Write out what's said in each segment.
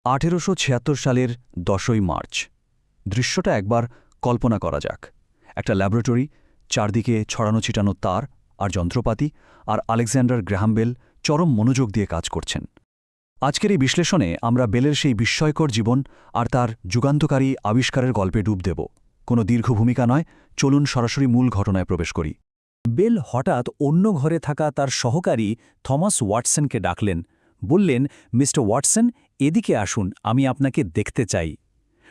1876 সালের 10ই মার্চ। দৃশ্যটা একবার কল্পনা করা যাক। একটা ল্যাবরেটরি, চারদিকে ছড়ানো ছিটানো তার আর যন্ত্রপাতি, আর আলেকজান্ডার গ্র্যাহাম বেল চরম মনোযোগ দিয়ে কাজ করছেন। আজকের এই বিশ্লেষণে আমরা বেলের সেই বিস্ময়কর জীবন আর তার যুগান্তকারী আবিষ্কারের গল্পে ডুব দেব। কোনো দীর্ঘ ভূমিকা নয়, চলুন সরাসরি মূল ঘটনায় প্রবেশ করি। বেল হঠাৎ অন্য ঘরে থাকা তার সহকারী থমাস ওয়াটসনকে ডাকলেন। বললেন, মিস্টার ওয়াটসন, এদিকে আসুন, আমি আপনাকে দেখতে চাই।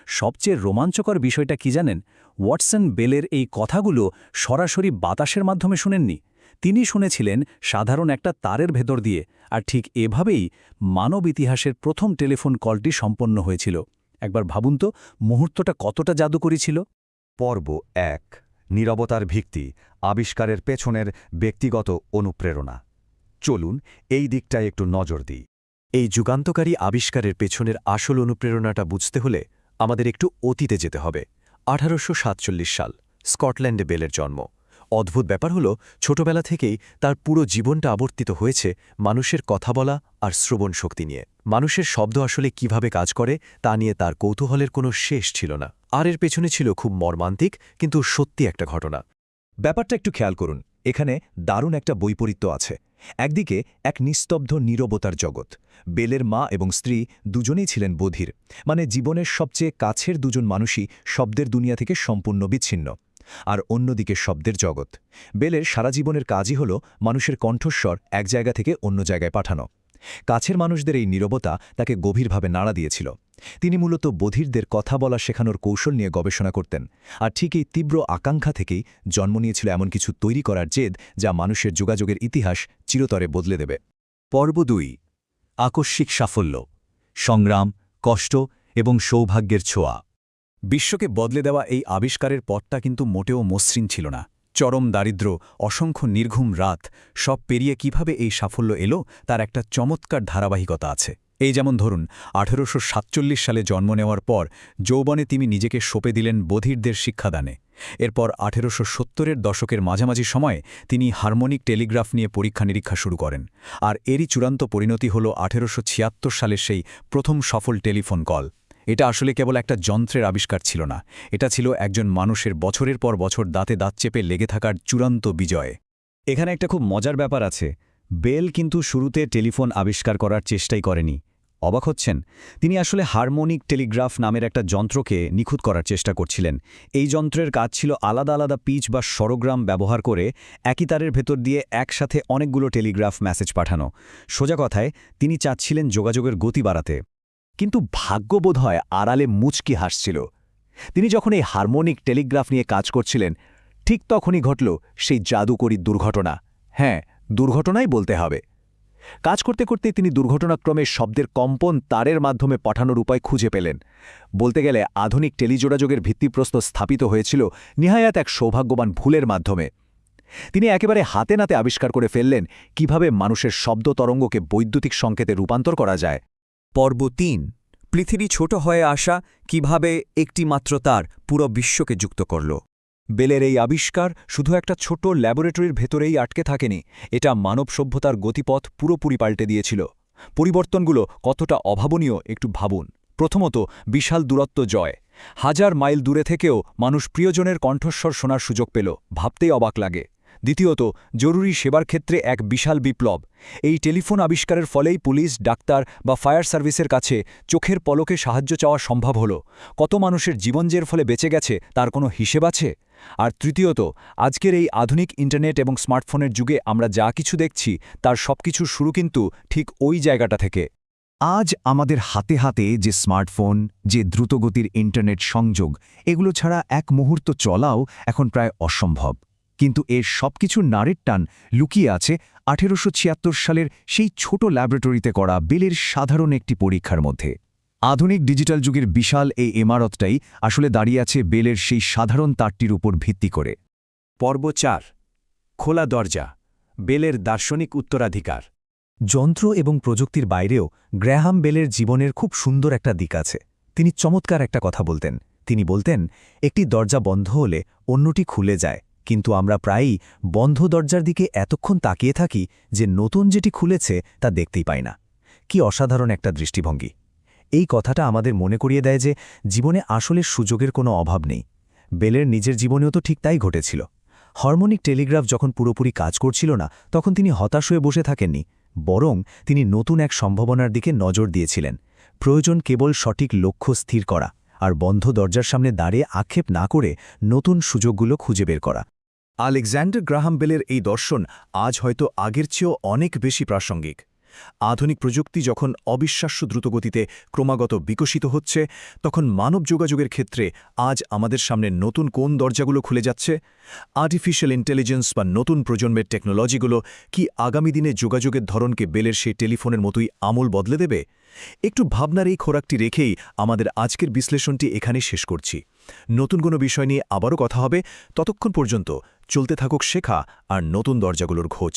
সবচেয়ে রোমাঞ্চকর বিষয়টা কি জানেন? ওয়াটসন বেলের এই কথাগুলো সরাসরি বাতাসের মাধ্যমে শুনেননি। তিনি শুনেছিলেন সাধারণ একটা তারের ভেতর দিয়ে, আর ঠিক এভাবেই মানব ইতিহাসের প্রথম টেলিফোন কলটি সম্পন্ন হয়েছিল। একবার ভাবুন তো, মুহূর্তটা কতটা জাদুকরী ছিল। পর্ব 1, নীরবতার ভিত্তি, আবিষ্কারের পেছনের ব্যক্তিগত অনুপ্রেরণা। চলুন এই দিকটায় একটু নজর দিই। এই যুগান্তকারী আবিষ্কারের পেছনের আসল অনুপ্রেরণাটা বুঝতে হলে আমাদের একটু অতীতে যেতে হবে। 1847 সাল, স্কটল্যান্ডে বেলের জন্ম। অদ্ভুত ব্যাপার হলো, ছোটবেলা থেকেই তার পুরো জীবনটা আবর্তিত হয়েছে মানুষের কথা বলা আর শ্রবণ শক্তি নিয়ে। মানুষের শব্দ আসলে কিভাবে কাজ করে তা নিয়ে তার কৌতূহলের কোনো শেষ ছিল না। আর এর পেছনে ছিল খুব মর্মান্তিক কিন্তু সত্যি একটা ঘটনা। ব্যাপারটা একটু খেয়াল করুন, এখানে দারুণ একটা বৈপরীত্য আছে। একদিকে এক নিস্তব্ধ নীরবতার জগৎ। বেলের মা এবং স্ত্রী দুজনেই ছিলেন বধির, মানে জীবনের সবচেয়ে কাছের দুজন মানুষই শব্দের দুনিয়া থেকে সম্পূর্ণ বিচ্ছিন্ন। আর অন্যদিকে শব্দের জগৎ। বেলের সারা জীবনের কাজই হল মানুষের কণ্ঠস্বর এক জায়গা থেকে অন্য জায়গায় পাঠানো। কাছের মানুষদের এই নীরবতা তাকে গভীরভাবে নাড়া দিয়েছিল। তিনি মূলত বধিরদের কথা বলা শেখানোর কৌশল নিয়ে গবেষণা করতেন, আর ঠিক এই তীব্র আকাঙ্ক্ষা থেকেই জন্ম নিয়েছিল এমন কিছু তৈরি করার জেদ যা মানুষের যোগাযোগের ইতিহাস চিরতরে বদলে দেবে। পর্ব 2, আকস্মিক সাফল্য, সংগ্রাম, কষ্ট এবং সৌভাগ্যের ছোঁয়া। বিশ্বকে বদলে দেওয়া এই আবিষ্কারের পথটা কিন্তু মোটেও মসৃণ ছিল না। চরম দারিদ্র্য, অসংখ্য নির্ঘুম রাত, সব পেরিয়ে কিভাবে এই সাফল্য এলো তার একটা চমৎকার ধারাবাহিকতা আছে। এই যেমন ধরুন, 1847 সালে জন্ম নেওয়ার পর যৌবনে তিনি নিজেকে সঁপে দিলেন বধিরদের শিক্ষাদানে। এরপর 1870-এর দশকের মাঝামাঝি সময়ে তিনি হারমোনিক টেলিগ্রাফ নিয়ে পরীক্ষা নিরীক্ষা শুরু করেন। আর এরই চূড়ান্ত পরিণতি হল 1876 সালের সেই প্রথম সফল টেলিফোন কল। এটা আসলে কেবল একটা যন্ত্রের আবিষ্কার ছিল না, এটা ছিল একজন মানুষের বছরের পর বছর দাঁতে দাঁত চেপে লেগে থাকার চূড়ান্ত বিজয়। এখানে একটা খুব মজার ব্যাপার আছে। বেল কিন্তু শুরুতে টেলিফোন আবিষ্কার করার চেষ্টাই করেনি। অবাক হচ্ছেন? তিনি আসলে হারমোনিক টেলিগ্রাফ নামের একটা যন্ত্রকে নিখুঁত করার চেষ্টা করছিলেন। এই যন্ত্রের কাজ ছিল আলাদা আলাদা পিচ বা স্বরগ্রাম ব্যবহার করে একই তারের ভেতর দিয়ে একসাথে অনেকগুলো টেলিগ্রাফ মেসেজ পাঠানো। সোজা কথায়, তিনি চাচ্ছিলেন যোগাযোগের গতি বাড়াতে। কিন্তু ভাগ্য বোধহয় আড়ালে মুচকি হাসছিল। তিনি যখন এই হারমোনিক টেলিগ্রাফ নিয়ে কাজ করছিলেন, ঠিক তখনই ঘটল সেই জাদুকরী দুর্ঘটনা। হ্যাঁ, দুর্ঘটনাই বলতে হবে। কাজ করতে করতে তিনি দুর্ঘটনাক্রমে শব্দের কম্পন তারের মাধ্যমে পাঠানোর উপায় খুঁজে পেলেন। বলতে গেলে আধুনিক টেলিযোগাযোগের ভিত্তিপ্রস্তর স্থাপিত হয়েছিল নিহায়াত এক সৌভাগ্যবান ভুলের মাধ্যমে। তিনি একেবারে হাতে নাতে আবিষ্কার করে ফেললেন কিভাবে মানুষের শব্দ তরঙ্গকে বৈদ্যুতিক সংকেতে রূপান্তর করা যায়। পর্ব 3, পৃথিবী ছোট হয়ে আসা কিভাবে একটি মাত্র তার পুরো বিশ্বকে যুক্ত করল। বেলের এই আবিষ্কার শুধু একটা ছোট ল্যাবরেটরির ভেতরেই আটকে থাকেনি, এটা মানব সভ্যতার গতিপথ পুরোপুরি পাল্টে দিয়েছিল। পরিবর্তনগুলো কতটা অভাবনীয় একটু ভাবুন। প্রথমত, বিশাল দূরত্ব জয়। 1000 মাইল দূরে থেকেও মানুষ প্রিয়জনের কণ্ঠস্বর শোনার সুযোগ পেল, ভাবতেই অবাক লাগে। দ্বিতীয়ত, জরুরি সেবার ক্ষেত্রে এক বিশাল বিপ্লব। এই টেলিফোন আবিষ্কারের ফলেই পুলিশ, ডাক্তার বা ফায়ার সার্ভিসের কাছে চোখের পলকে সাহায্য চাওয়া সম্ভব হল। কত মানুষের জীবন যে এর ফলে বেঁচে গেছে তার কোনো হিসেব আছে? আর তৃতীয়ত, আজকের এই আধুনিক ইন্টারনেট এবং স্মার্টফোনের যুগে আমরা যা কিছু দেখছি তার সবকিছুর শুরু কিন্তু ঠিক ওই জায়গাটা থেকে। আজ আমাদের হাতে হাতে যে স্মার্টফোন, যে দ্রুতগতির ইন্টারনেট সংযোগ, এগুলো ছাড়া এক মুহূর্ত চলাও এখন প্রায় অসম্ভব। কিন্তু এর সবকিছুর নাড়ের টান লুকিয়ে আছে 1876 সালের সেই ছোট ল্যাবরেটরিতে করা বেলের সাধারণ একটি পরীক্ষার মধ্যে। আধুনিক ডিজিটাল যুগের বিশাল এই ইমারতটাই আসলে দাঁড়িয়ে আছে বেলের সেই সাধারণ তারটির উপর ভিত্তি করে। পর্ব 4, খোলা দরজা, বেলের দার্শনিক উত্তরাধিকার। যন্ত্র এবং প্রযুক্তির বাইরেও গ্র্যাহাম বেলের জীবনের খুব সুন্দর একটা দিক আছে। তিনি চমৎকার একটা কথা বলতেন। তিনি বলতেন, একটি দরজা বন্ধ হলে অন্যটি খুলে যায়, কিন্তু আমরা প্রায়ই বন্ধ দরজার দিকে এতক্ষণ তাকিয়ে থাকি যে নতুন যেটি খুলেছে তা দেখতেই পাই না। কি অসাধারণ একটা দৃষ্টিভঙ্গি! এই কথাটা আমাদের মনে করিয়ে দেয় যে জীবনে আসলে সুযোগের কোনো অভাব নেই। বেলের নিজের জীবনেও তো ঠিক তাই ঘটেছিল। হারমোনিক টেলিগ্রাফ যখন পুরোপুরি কাজ করছিল না, তখন তিনি হতাশ হয়ে বসে থাকেননি, বরং তিনি নতুন এক সম্ভাবনার দিকে নজর দিয়েছিলেন। প্রয়োজন কেবল সঠিক লক্ষ্য স্থির করা আর বন্ধ দরজার সামনে দাঁড়িয়ে আক্ষেপ না করে নতুন সুযোগগুলো খুঁজে বের করা। আলেকজান্ডার গ্রাহাম বেলের এই দর্শন আজ হয়তো আগের চেয়েও অনেক বেশি প্রাসঙ্গিক। আধুনিক প্রযুক্তি যখন অবিশ্বাস্য দ্রুতগতিতে ক্রমাগত বিকশিত হচ্ছে, তখন মানব যোগাযোগের ক্ষেত্রে আজ আমাদের সামনে নতুন কোন দরজাগুলো খুলে যাচ্ছে? আর্টিফিশিয়াল ইন্টেলিজেন্স বা নতুন প্রজন্মের টেকনোলজিগুলো কি আগামী দিনে যোগাযোগের ধরনকে বেলের সেই টেলিফোনের মতোই আমূল বদলে দেবে? একটু ভাবনার এই খোরাকটি রেখেই আমাদের আজকের বিশ্লেষণটি এখানেই শেষ করছি। নতুন কোনো বিষয় নিয়ে আবারও কথা হবে। ততক্ষণ পর্যন্ত চলতে থাকুক শেখা আর নতুন দরজাগুলোর খোঁজ।